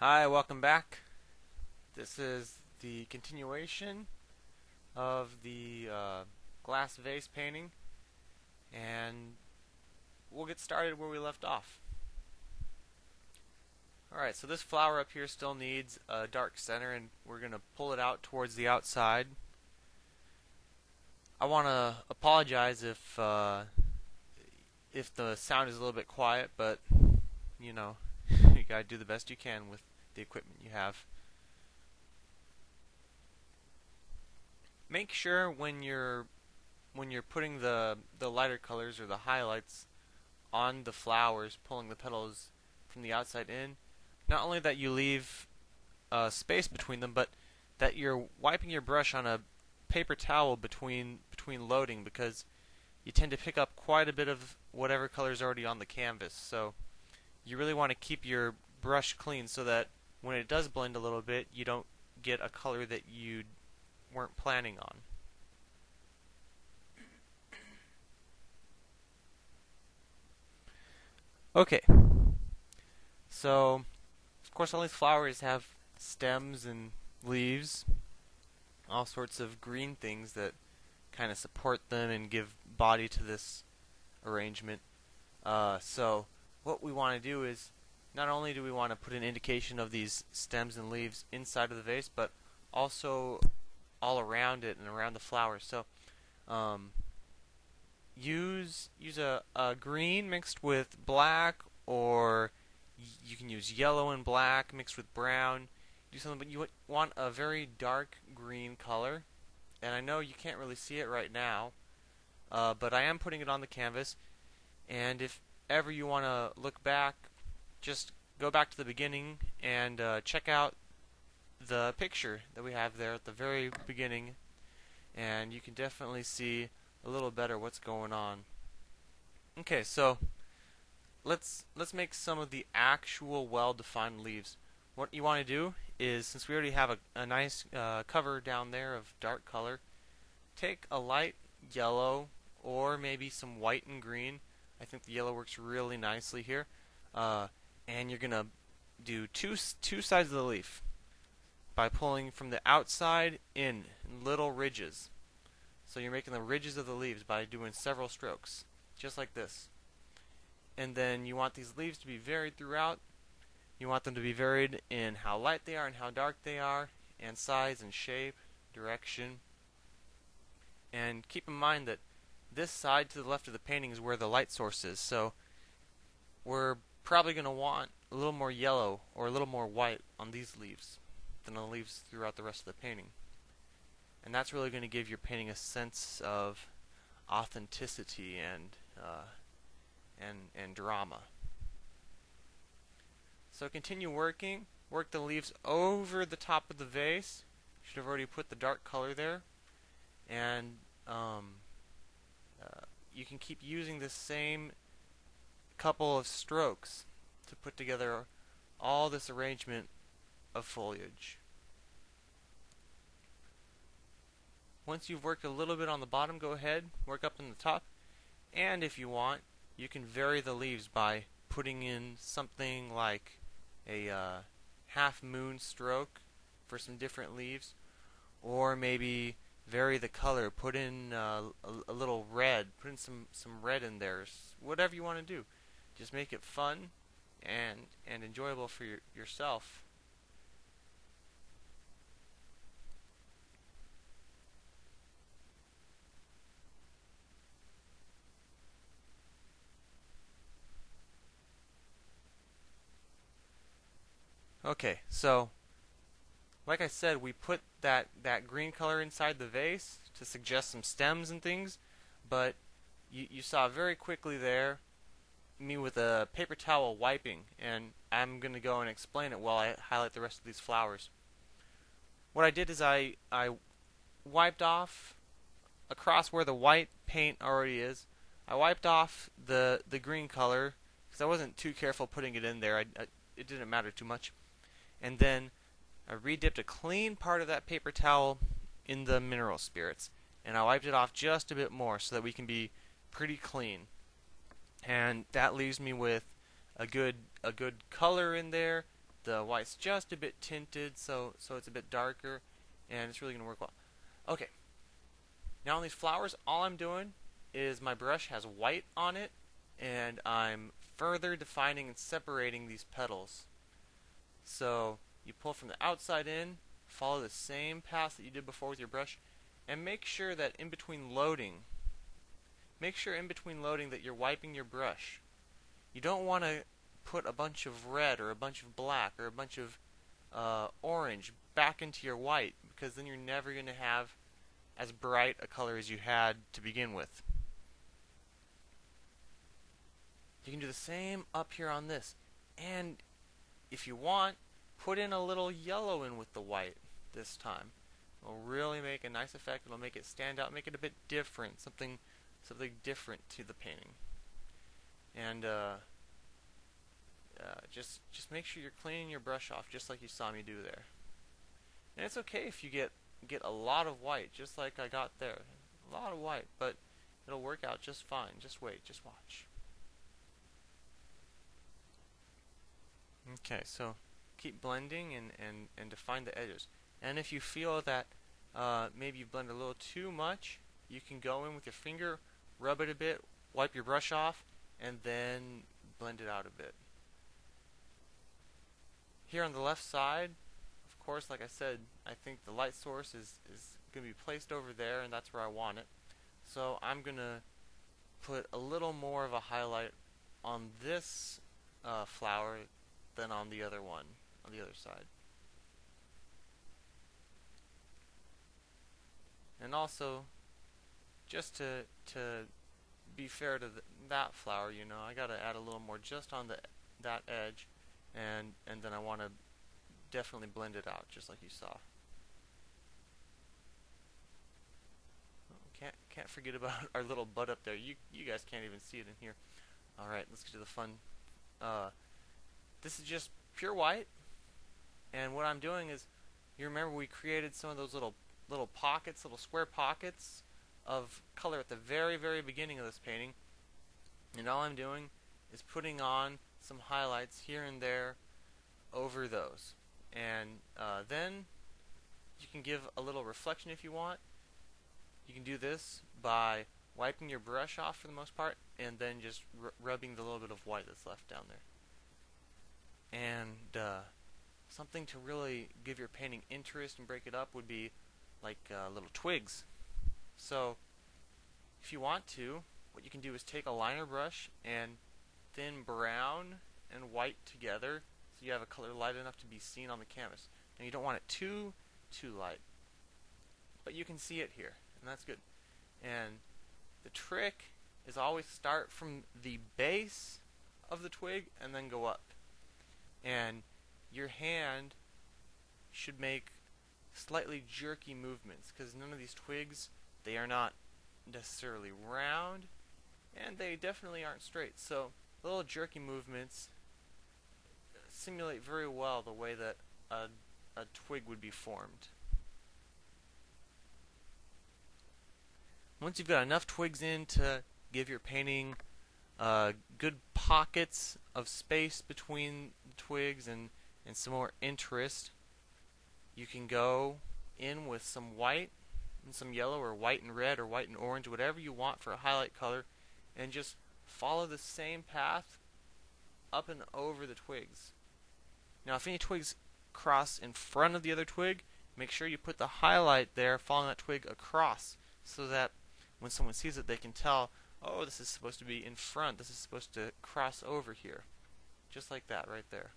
Hi, welcome back. This is the continuation of the glass vase painting, and we'll get started where we left off. Alright, so this flower up here still needs a dark center, and we're going to pull it out towards the outside. I want to apologize if the sound is a little bit quiet, but you know, you gotta do the best you can with the equipment you have. Make sure when you're putting the lighter colors or the highlights on the flowers, pulling the petals from the outside in, not only that you leave space between them, but that you're wiping your brush on a paper towel between loading, because you tend to pick up quite a bit of whatever color is already on the canvas. So you really want to keep your brush clean so that when it does blend a little bit, you don't get a color that you weren't planning on. Okay, so of course all these flowers have stems and leaves, all sorts of green things that kind of support them and give body to this arrangement. So what we want to do is not only do we want to put an indication of these stems and leaves inside of the vase, but also all around it and around the flowers. So um, use a green mixed with black, or you can use yellow and black mixed with brown. Do something, but you want a very dark green color. And I know you can't really see it right now, but I am putting it on the canvas. And if ever you want to look back, just go back to the beginning and check out the picture that we have there at the very beginning, and you can definitely see a little better what's going on. Okay, so let's make some of the actual well-defined leaves. What you want to do is, since we already have a nice cover down there of dark color, take a light yellow or maybe some white and green. I think the yellow works really nicely here. And you're gonna do two sides of the leaf by pulling from the outside in little ridges. So you're making the ridges of the leaves by doing several strokes, just like this. And then you want these leaves to be varied throughout. You want them to be varied in how light they are and how dark they are, and size and shape, direction. And keep in mind that this side to the left of the painting is where the light source is. So we're probably going to want a little more yellow or a little more white on these leaves than on the leaves throughout the rest of the painting. And that's really going to give your painting a sense of authenticity and drama. So continue working. Work the leaves over the top of the vase. You should have already put the dark color there. And you can keep using the same couple of strokes to put together all this arrangement of foliage. Once you've worked a little bit on the bottom, go ahead, work up in the top, and if you want, you can vary the leaves by putting in something like a half moon stroke for some different leaves, or maybe vary the color, put in a little red, put in some red in there, whatever you want to do. Just make it fun and enjoyable for yourself. Okay, so like I said, we put that green color inside the vase to suggest some stems and things, but you saw very quickly there me with a paper towel wiping, and I'm going to go and explain it while I highlight the rest of these flowers. What I did is I wiped off across where the white paint already is. I wiped off the green color because I wasn't too careful putting it in there. It didn't matter too much. And then I redipped a clean part of that paper towel in the mineral spirits, and I wiped it off just a bit more so that we can be pretty clean. And that leaves me with a good color in there. the white's just a bit tinted, so it's a bit darker, and it's really going to work well. Okay, now on these flowers, all I'm doing is my brush has white on it, and I'm further defining and separating these petals. So you pull from the outside in, follow the same path that you did before with your brush, and make sure that in between loading, that you're wiping your brush. You don't want to put a bunch of red or a bunch of black or a bunch of orange back into your white, because then you're never going to have as bright a color as you had to begin with. You can do the same up here on this, and if you want, put in a little yellow in with the white this time. It'll really make a nice effect. It'll make it stand out, make it a bit different, something different to the painting. And just make sure you're cleaning your brush off, just like you saw me do there. And it's okay if you get a lot of white, just like I got there. A lot of white, but it'll work out just fine. Just wait, just watch. Okay, so keep blending and define the edges. And if you feel that maybe you've blended a little too much, you can go in with your finger, rub it a bit, wipe your brush off, and then blend it out a bit. Here on the left side, of course, like I said, I think the light source is going to be placed over there, and that's where I want it. So I'm going to put a little more of a highlight on this flower than on the other one, on the other side. And also, just to be fair to that flower, you know, I got to add a little more just on that edge, and then I want to definitely blend it out, just like you saw. Can't forget about our little bud up there. You guys can't even see it in here. All right, let's get to the fun. This is just pure white, and what I'm doing is, you remember we created some of those little pockets, little square pockets of color at the very beginning of this painting, and all I'm doing is putting on some highlights here and there over those, and then you can give a little reflection if you want. You can do this by wiping your brush off for the most part, and then just rubbing the little bit of white that's left down there. And something to really give your painting interest and break it up would be like little twigs. So if you want to, what you can do is take a liner brush and thin brown and white together, so you have a color light enough to be seen on the canvas. Now you don't want it too light, but you can see it here, and that's good. And the trick is always start from the base of the twig and then go up. And your hand should make slightly jerky movements, because none of these twigs, they are not necessarily round, and they definitely aren't straight. So little jerky movements simulate very well the way that a twig would be formed. Once you've got enough twigs in to give your painting good pockets of space between the twigs and some more interest, you can go in with some white and some yellow, or white and red, or white and orange, whatever you want for a highlight color, and just follow the same path up and over the twigs. Now if any twigs cross in front of the other twig, make sure you put the highlight there following that twig across, so that when someone sees it they can tell, oh, this is supposed to be in front, this is supposed to cross over here. Just like that right there.